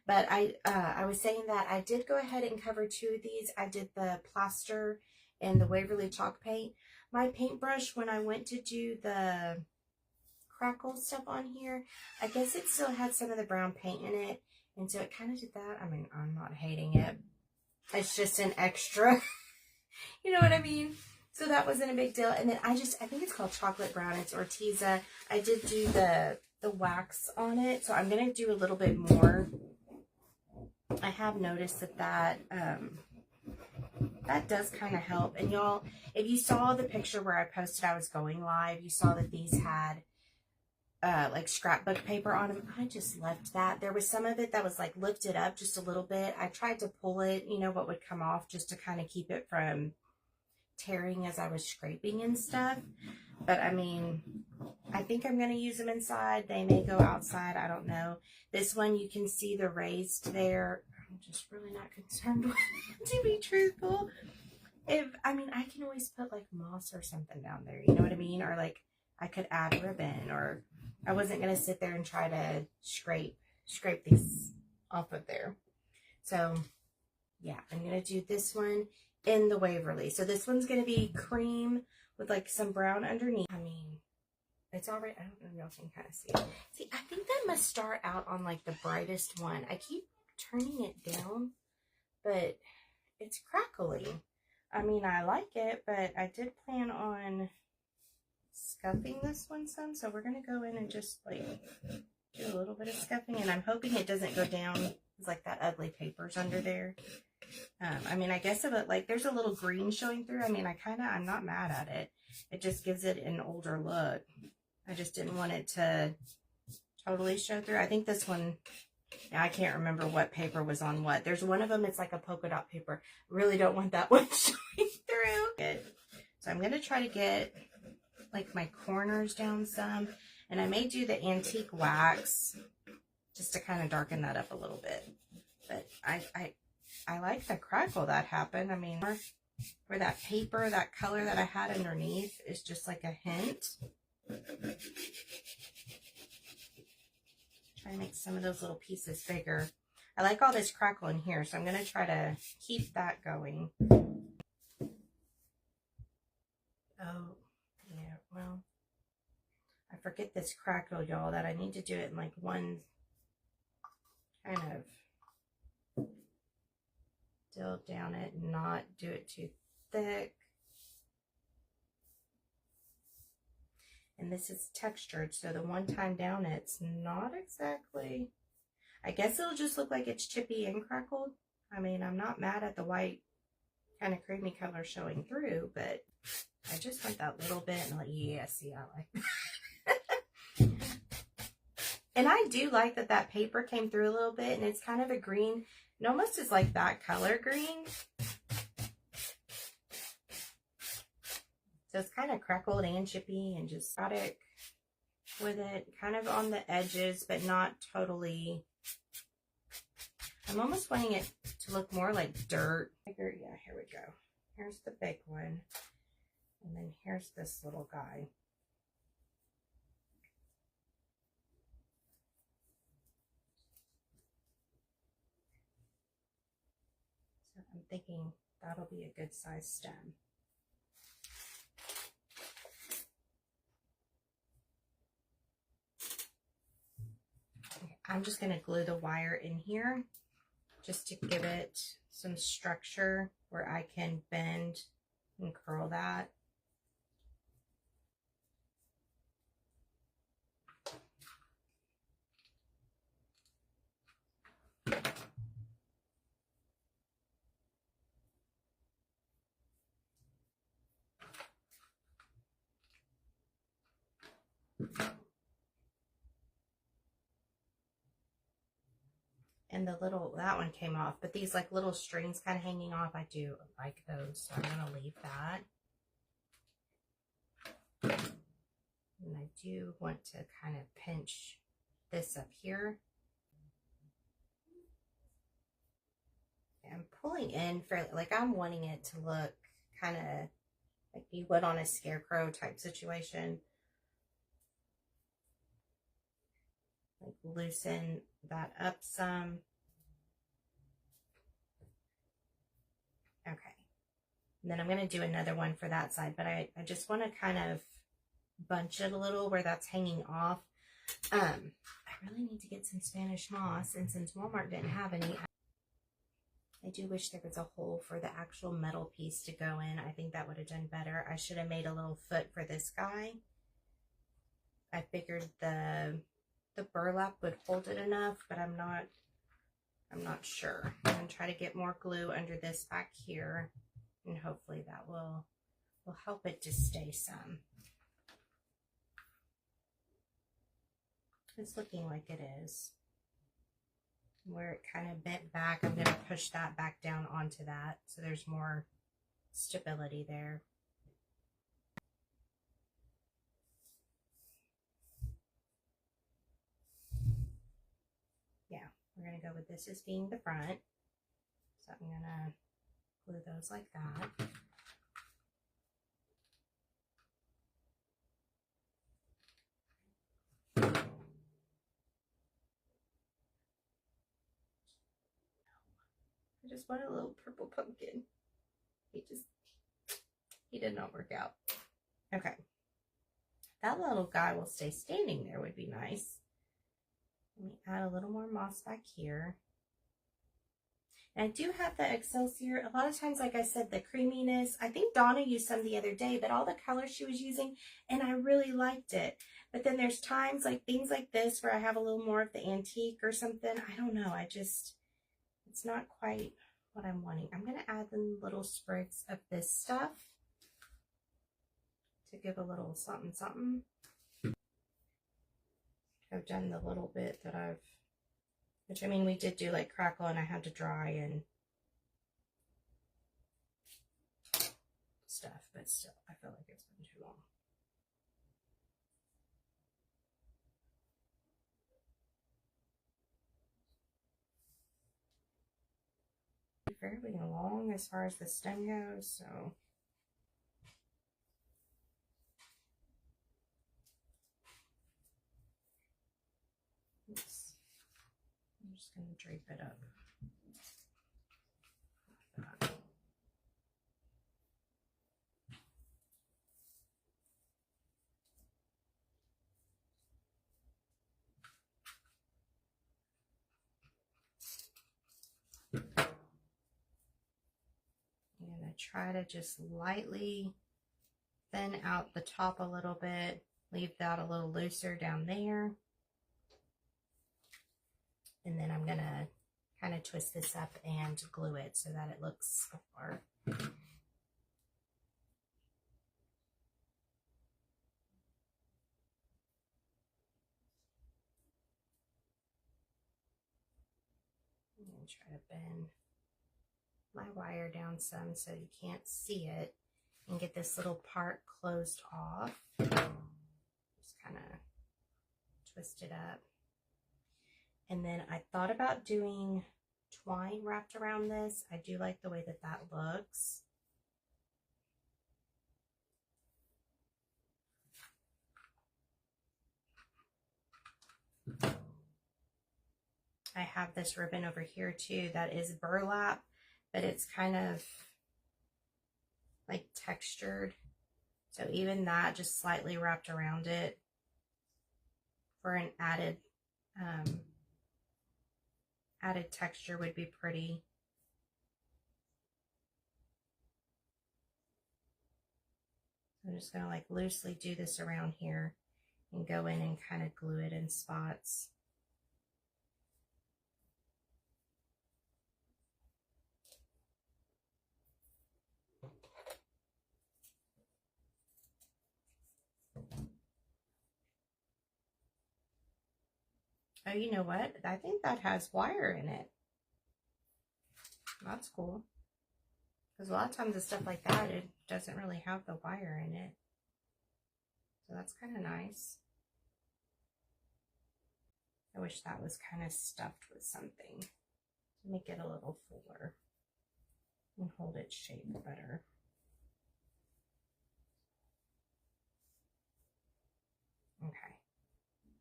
But I was saying that I did go ahead and cover two of these. I did the plaster and the Waverly chalk paint. My paintbrush, when I went to do the crackle stuff on here, I guess it still had some of the brown paint in it. And so it kind of did that. I mean, I'm not hating it. It's just an extra, you know what I mean? So that wasn't a big deal. And then I think it's called chocolate brown. It's Ortiza. I did do the wax on it. So I'm going to do a little bit more. I have noticed that does kind of help. And y'all, if you saw the picture where I posted I was going live, you saw that these had like scrapbook paper on them. I just left that. There was some of it that was like lifted up just a little bit. I tried to pull it, you know, what would come off just to kind of keep it from tearing as I was scraping and stuff. But I mean, I think I'm going to use them inside. They may go outside. I don't know. This one, you can see the raised there. I'm just really not concerned with it, to be truthful. I mean, I can always put like moss or something down there. You know what I mean? Or like I could add ribbon, or I wasn't going to sit there and try to scrape these off of there. So yeah, I'm going to do this one in the Waverly. So this one's going to be cream with like some brown underneath. I mean, it's already, I don't know if y'all can kind of see it. See, I think that must start out on like the brightest one. I keep turning it down, but it's crackly. I mean, I like it, but I did plan on scuffing this one some, so we're going to go in and just like do a little bit of scuffing, and I'm hoping it doesn't go down. It's like that ugly paper's under there. I mean, I guess if it, like, there's a little green showing through. I mean, I'm not mad at it. It just gives it an older look. I just didn't want it to totally show through. I think this one, I can't remember what paper was on what. There's one of them, it's like a polka dot paper. Really don't want that one showing through. So I'm going to try to get like my corners down some. And I may do the antique wax just to kind of darken that up a little bit. But I like the crackle that happened. I mean, where that paper, that color that I had underneath is just like a hint. Try to make some of those little pieces bigger. I like all this crackle in here, so I'm going to try to keep that going. Oh, yeah, well, I forget this crackle, y'all, that I need to do it in like one kind of dill down it and not do it too thick. And this is textured, so the one time down it's not exactly, I guess it'll just look like it's chippy and crackled. I mean, I'm not mad at the white kind of creamy color showing through, but I just want that little bit, and like, yeah, see, I like And I do like that paper came through a little bit, and it's kind of a green. It almost is like that color green. So it's kind of crackled and chippy and just static with it. Kind of on the edges, but not totally. I'm almost wanting it to look more like dirt. Yeah, here we go. Here's the big one. And then here's this little guy. So I'm thinking that'll be a good size stem. I'm just going to glue the wire in here just to give it some structure where I can bend and curl that. And the little, that one came off, but these like little strings kind of hanging off, I do like those, so I'm going to leave that. And I do want to kind of pinch this up here. I'm pulling in fairly, like I'm wanting it to look kind of like you would on a scarecrow type situation. Like loosen that up some. And then I'm going to do another one for that side, but I just want to kind of bunch it a little where that's hanging off. I really need to get some Spanish moss, and since Walmart didn't have any, I do wish there was a hole for the actual metal piece to go in. I think that would have done better. I should have made a little foot for this guy. I figured the burlap would hold it enough, but I'm not sure. I'm going to try to get more glue under this back here, and hopefully that will help it to stay some. It's looking like it is. Where it kind of bent back, I'm going to push that back down onto that so there's more stability there. Yeah, we're going to go with this as being the front. So I'm going to glue those like that. I just want a little purple pumpkin. He did not work out. Okay. That little guy will stay standing there would be nice. Let me add a little more moss back here. And I do have the Excelsior. A lot of times, like I said, the creaminess. I think Donna used some the other day, but all the colors she was using, and I really liked it. But then there's times like things like this where I have a little more of the antique or something. I don't know. It's not quite what I'm wanting. I'm going to add the little sprigs of this stuff to give a little something something. I've done the little bit that which I mean, we did do like crackle and I had to dry and stuff, but still, I feel like it's been too long. Fairly long as far as the stem goes, so oops. I'm just going to drape it up. Like that. And I try to just lightly thin out the top a little bit, leave that a little looser down there. And then I'm going to kind of twist this up and glue it so that it looks apart. And try to bend my wire down some so you can't see it, and get this little part closed off. Just kind of twist it up. And then I thought about doing twine wrapped around this. I do like the way that that looks. I have this ribbon over here too that is burlap, but it's kind of like textured. So even that just slightly wrapped around it for an added texture would be pretty. I'm just going to like loosely do this around here and go in and kind of glue it in spots. Oh, you know what? I think that has wire in it. That's cool. Because a lot of times the stuff like that, it doesn't really have the wire in it. So that's kind of nice. I wish that was kind of stuffed with something to make it a little fuller and hold its shape better. Okay.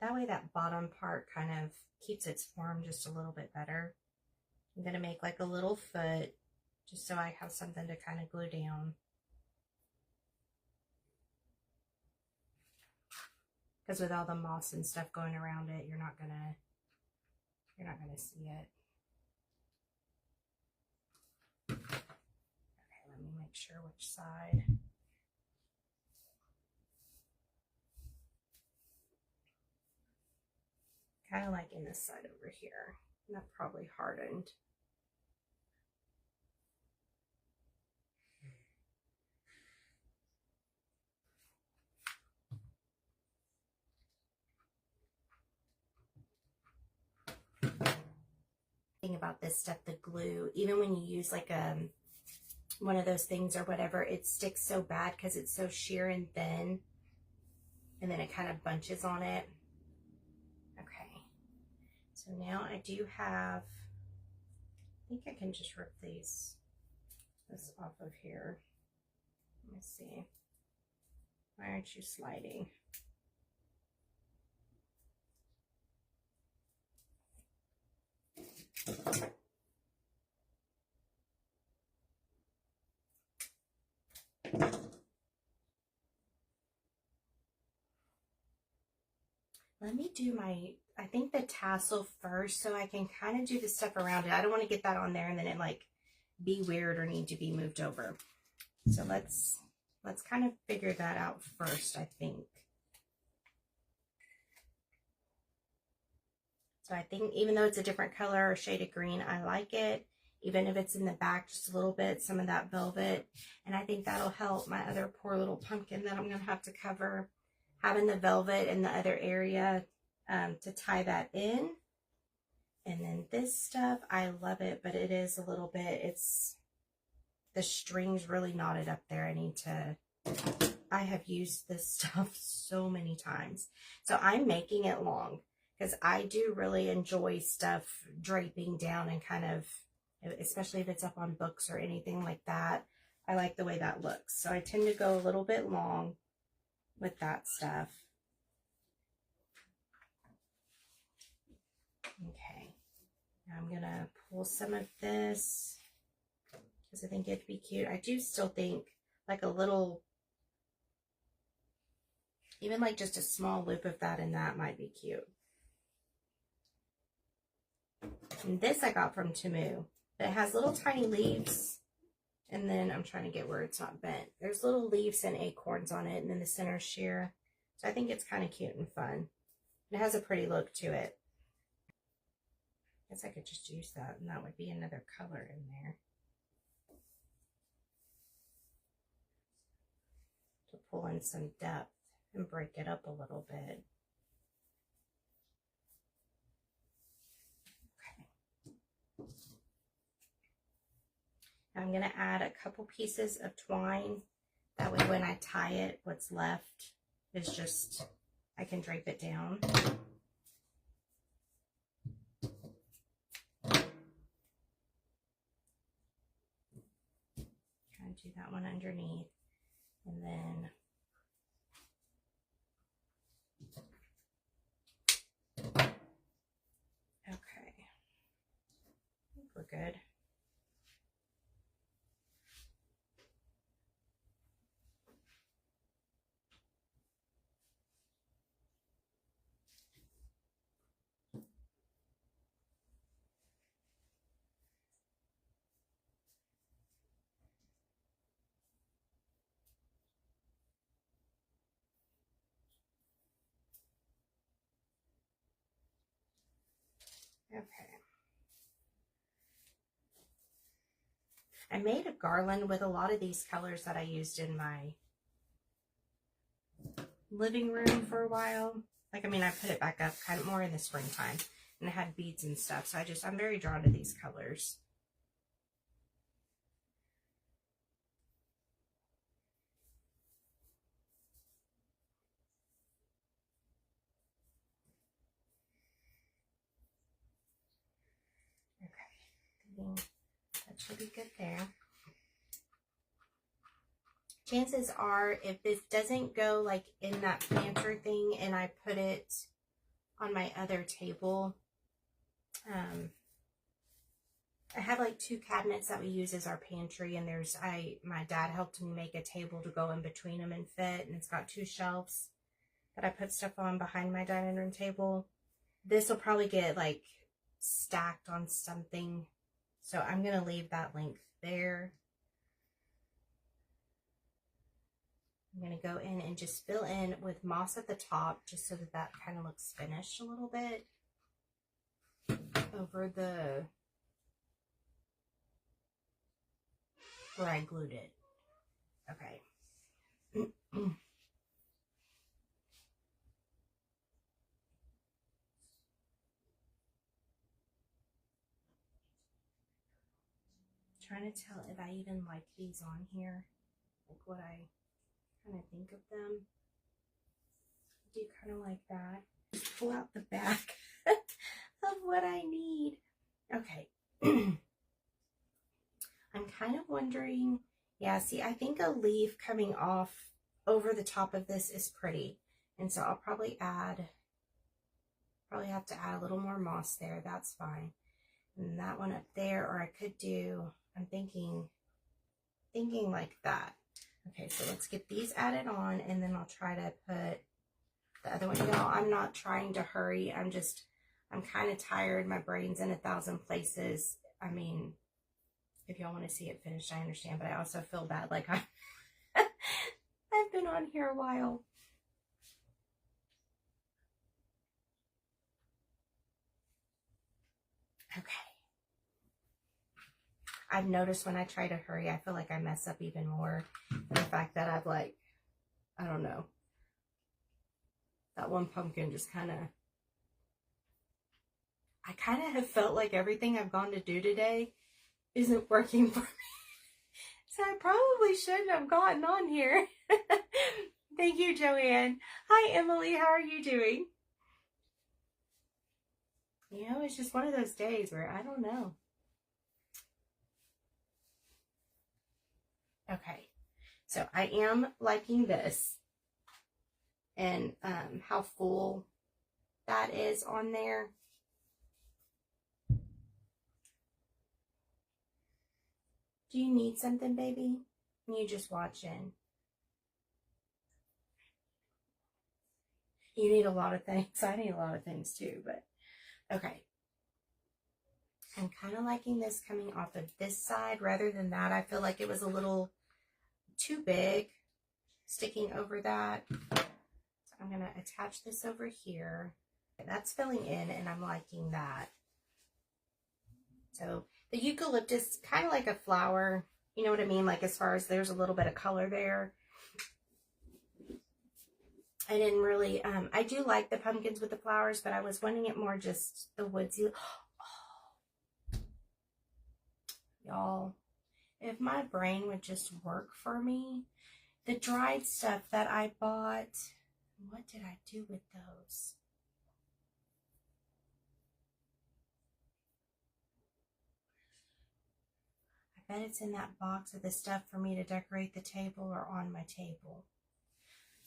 That way that bottom part kind of keeps its form just a little bit better. I'm going to make like a little foot just so I have something to kind of glue down. Because with all the moss and stuff going around it, you're not gonna see it. Okay, let me make sure which side. Kind of like in this side over here. And that probably hardened. Thing about this stuff, the glue, even when you use like one of those things or whatever, it sticks so bad because it's so sheer and thin, and then it kind of bunches on it. Okay, so now I do have, I think I can just rip this off of here. Let me see. Why aren't you sliding? Let me do I think the tassel first so I can kind of do the stuff around it. I don't want to get that on there and then it like be weird or need to be moved over. So let's kind of figure that out first, I think. So I think even though it's a different color or shade of green, I like it. Even if it's in the back just a little bit, some of that velvet. And I think that'll help my other poor little pumpkin that I'm going to have to cover. Having the velvet in the other area to tie that in. And then this stuff, I love it, but it is a little bit, the string's really knotted up there. I have used this stuff so many times. So I'm making it long because I do really enjoy stuff draping down and kind of, especially if it's up on books or anything like that. I like the way that looks. So I tend to go a little bit long with that stuff. Okay, now I'm gonna pull some of this because I think it'd be cute. I do still think like a little, even like just a small loop of that in that might be cute. And this I got from Temu. It has little tiny leaves. And then I'm trying to get where it's not bent. There's little leaves and acorns on it, and then the center sheer. So I think it's kind of cute and fun. It has a pretty look to it. I guess I could just use that, and that would be another color in there. To pull in some depth and break it up a little bit. I'm going to add a couple pieces of twine. That way when I tie it, what's left is just, I can drape it down. Try to do that one underneath. And then okay. I think we're good. Okay. I made a garland with a lot of these colors that I used in my living room for a while. Like, I mean, I put it back up kind of more in the springtime, and it had beads and stuff. So I'm very drawn to these colors. Okay, that should be good there. Chances are, if this doesn't go like in that planter thing and I put it on my other table, I have like 2 cabinets that we use as our pantry, and my dad helped me make a table to go in between them and fit, and it's got 2 shelves that I put stuff on behind my dining room table. This will probably get like stacked on something, so I'm gonna leave that link there. I'm gonna go in and just fill in with moss at the top, just so that that kind of looks finished a little bit over the where I glued it. Okay. Trying to tell if I even like these on here, like what I kind of think of them. I do kind of like that. Just pull out the back of what I need. Okay. I'm kind of wondering, yeah, see, I think a leaf coming off over the top of this is pretty. And so I'll probably have to add a little more moss there. That's fine. And that one up there, or I could do, I'm thinking like that. Okay, so let's get these added on, and then I'll try to put the other one. Y'all, I'm not trying to hurry. I'm kind of tired. My brain's in 1,000 places. I mean, if y'all want to see it finished, I understand, but I also feel bad. Like I've been on here a while. Okay. I've noticed when I try to hurry, I feel like I mess up even more. And the fact that I've like, I don't know, that one pumpkin just kind of, I kind of have felt like everything I've gone to do today isn't working for me. So I probably shouldn't have gotten on here. Thank you, Joanne. Hi, Emily. How are you doing? You know, it's just one of those days where I don't know. Okay, so I am liking this and how full that is on there. Do you need something, baby? You just watching. You need a lot of things. I need a lot of things too, but okay. I'm kind of liking this coming off of this side rather than that. I feel like it was a little too big sticking over that. So I'm going to attach this over here. That's filling in, and I'm liking that. So the eucalyptus, kind of like a flower, you know what I mean? Like as far as there's a little bit of color there. I didn't really, I do like the pumpkins with the flowers, but I was wanting it more just the woodsy. Oh. Y'all, if my brain would just work for me, the dried stuff that I bought, what did I do with those? I bet it's in that box of the stuff for me to decorate the table or on my table.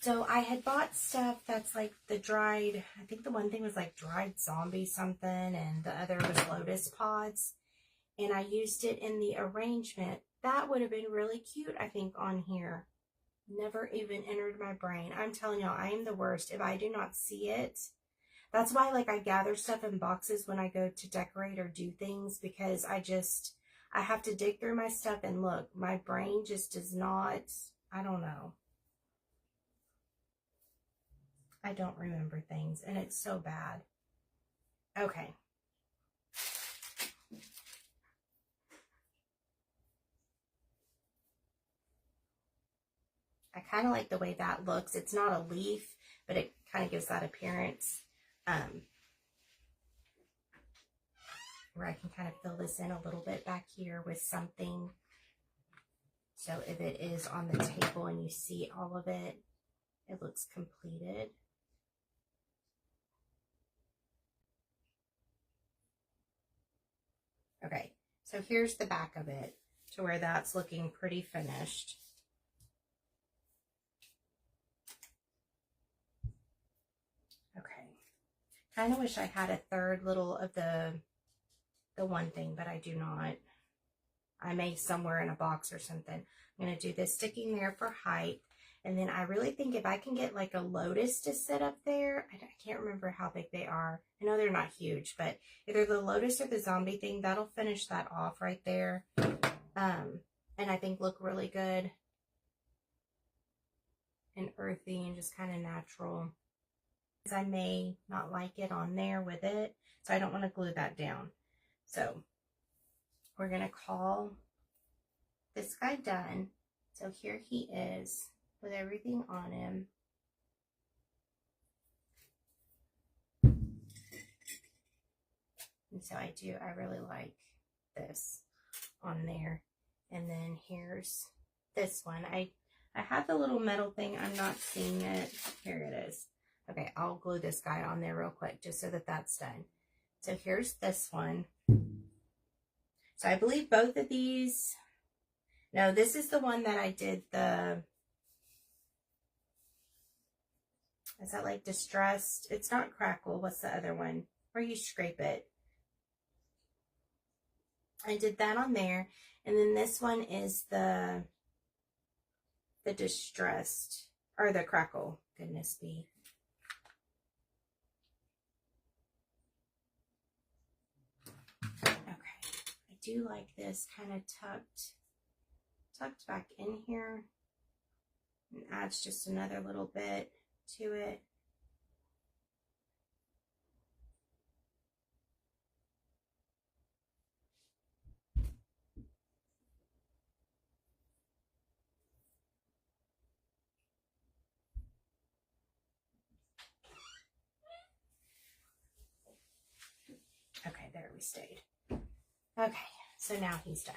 So I had bought stuff that's like the dried, I think the one thing was like dried zombie something, and the other was lotus pods. And I used it in the arrangement. That would have been really cute, I think, on here. Never even entered my brain. I'm telling y'all, I am the worst. If I do not see it, that's why like I gather stuff in boxes when I go to decorate or do things, because I have to dig through my stuff and look. My brain just does not, I don't know. I don't remember things, and it's so bad. Okay. I kind of like the way that looks. It's not a leaf, but it kind of gives that appearance. Where I can kind of fill this in a little bit back here with something. So if it is on the table and you see all of it, it looks completed. Okay, so here's the back of it to where that's looking pretty finished. Okay, kind of wish I had a third little of the the one thing, but I do not. I may somewhere in a box or something. I'm going to do this sticking there for height. And then I really think if I can get like a lotus to sit up there, I can't remember how big they are. I know they're not huge, but either the lotus or the zombie thing, that'll finish that off right there. And I think look really good and earthy and just kind of natural. I may not like it on there with it, so I don't want to glue that down. So we're going to call this guy done. So here he is with everything on him. And so I really like this on there. And then here's this one. I have the little metal thing. I'm not seeing it. Here it is. Okay, I'll glue this guy on there real quick just so that that's done. So here's this one. So I believe both of these, no, this is the one that I did the, is that like distressed? It's not crackle. What's the other one? Where you scrape it. I did that on there. And then this one is the distressed, or the crackle, goodness me. Okay, I do like this kind of tucked back in here. And adds just another little bit to it. Okay, there we stayed. Okay, so now he's done.